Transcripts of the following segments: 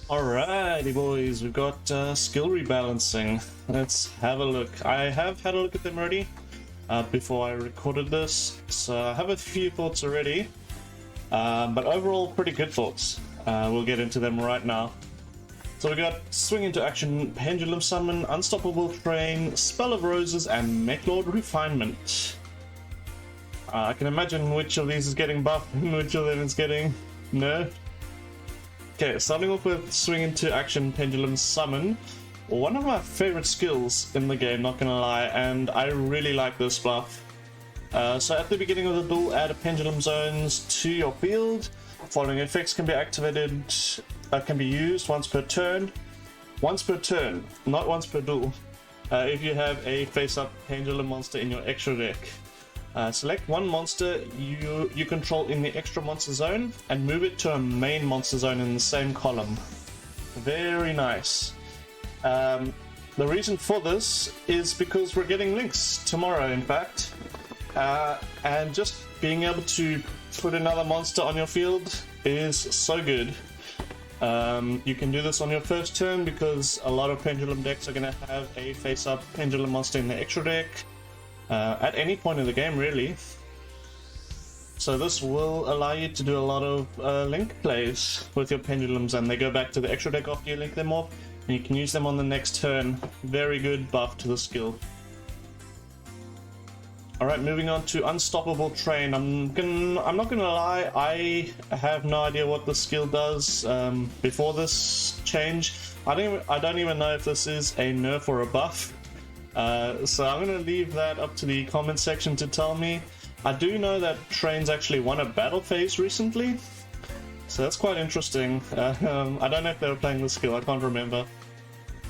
Alrighty boys, we've got skill rebalancing. Let's have a look. I have had a look at them already before I recorded this, so I have a few thoughts already, but overall pretty good thoughts. We'll get into them right now. So we got Swing into Action, Pendulum Summon, Unstoppable Train, Spell of Roses, and Meklord Refinement. I can imagine which of these is getting buffed and which of them is getting nerfed. Okay, starting off with Swing into Action, Pendulum Summon. One of my favorite skills in the game, not gonna lie, and I really like this buff. So at the beginning of the duel, add a Pendulum Zones to your field. Following effects can be activated, can be used once per turn. Once per turn, not once per duel. If you have a face-up Pendulum monster in your extra deck. Select one monster you control in the extra monster zone and move it to a main monster zone in the same column. Very nice. The reason for this is because we're getting links tomorrow, in fact, and just being able to put another monster on your field is so good. You can do this on your first turn because a lot of Pendulum decks are going to have a face-up Pendulum monster in the extra deck. At any point in the game, really. So this will allow you to do a lot of link plays with your pendulums, and they go back to the extra deck after you link them off, and you can use them on the next turn. Very good buff to the skill. Alright, moving on to Unstoppable Train. I'm not gonna lie, I have no idea what the skill does before this change. I don't even know if this is a nerf or a buff. So I'm going to leave that up to the comment section to tell me. I do know that Trains actually won a battle phase recently, so that's quite interesting. I don't know if they were playing the skill, I can't remember.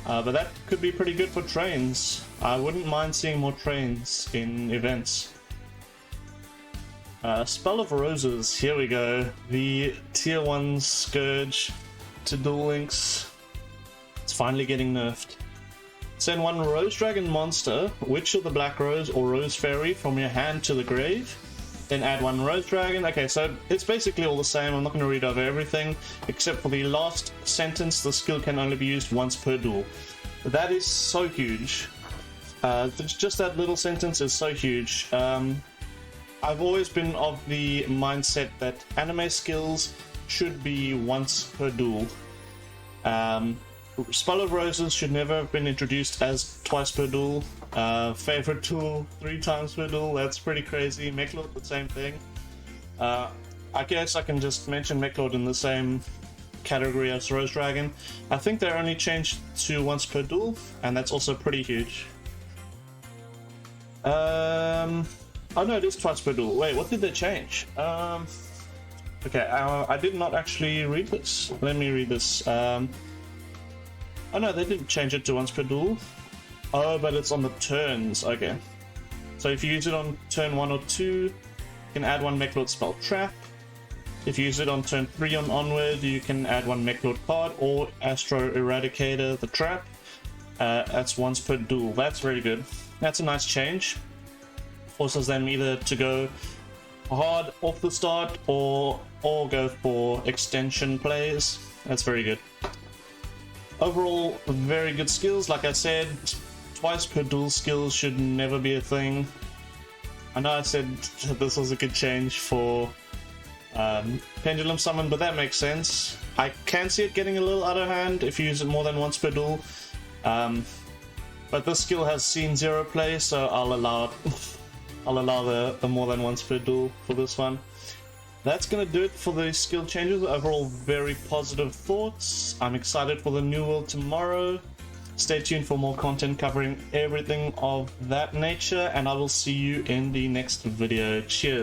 But that could be pretty good for Trains. I wouldn't mind seeing more Trains in events. Spell of Roses, here we go. The tier 1 Scourge to Duel Links. It's finally getting nerfed. Send one Rose Dragon monster, Witch of the Black Rose or Rose Fairy, from your hand to the grave. Then add one Rose Dragon. Okay, so it's basically all the same. I'm not going to read over everything, except for the last sentence, the skill can only be used once per duel. That is so huge. Just that little sentence is so huge. I've always been of the mindset that anime skills should be once per duel. Spell of Roses should never have been introduced as twice per duel. Favorite tool, 3 times per duel, that's pretty crazy. Meklord, the same thing. I guess I can just mention Meklord in the same category as Rose Dragon. I think they're only changed to once per duel, and that's also pretty huge. Oh no, it is twice per duel. Wait, what did they change? Okay, I did not actually read this. Let me read this. Oh no, they didn't change it to once per duel. Oh, but it's on the turns. Okay. So if you use it on turn 1 or 2, you can add one Meklord spell trap. If you use it on turn 3 on onward, you can add one Meklord card or Astro Eradicator the trap. That's once per duel. That's very good. That's a nice change. Forces them either to go hard off the start or go for extension plays. That's very good. Overall, very good skills. Like I said, twice per duel skills should never be a thing. I know I said this was a good change for Pendulum Summon, but that makes sense. I can see it getting a little out of hand if you use it more than once per duel. But this skill has seen 0 play, so I'll allow it. I'll allow the more than once per duel for this one. That's going to do it for the skill changes. Overall, very positive thoughts. I'm excited for the new world tomorrow. Stay tuned for more content covering everything of that nature, and I will see you in the next video. Cheers.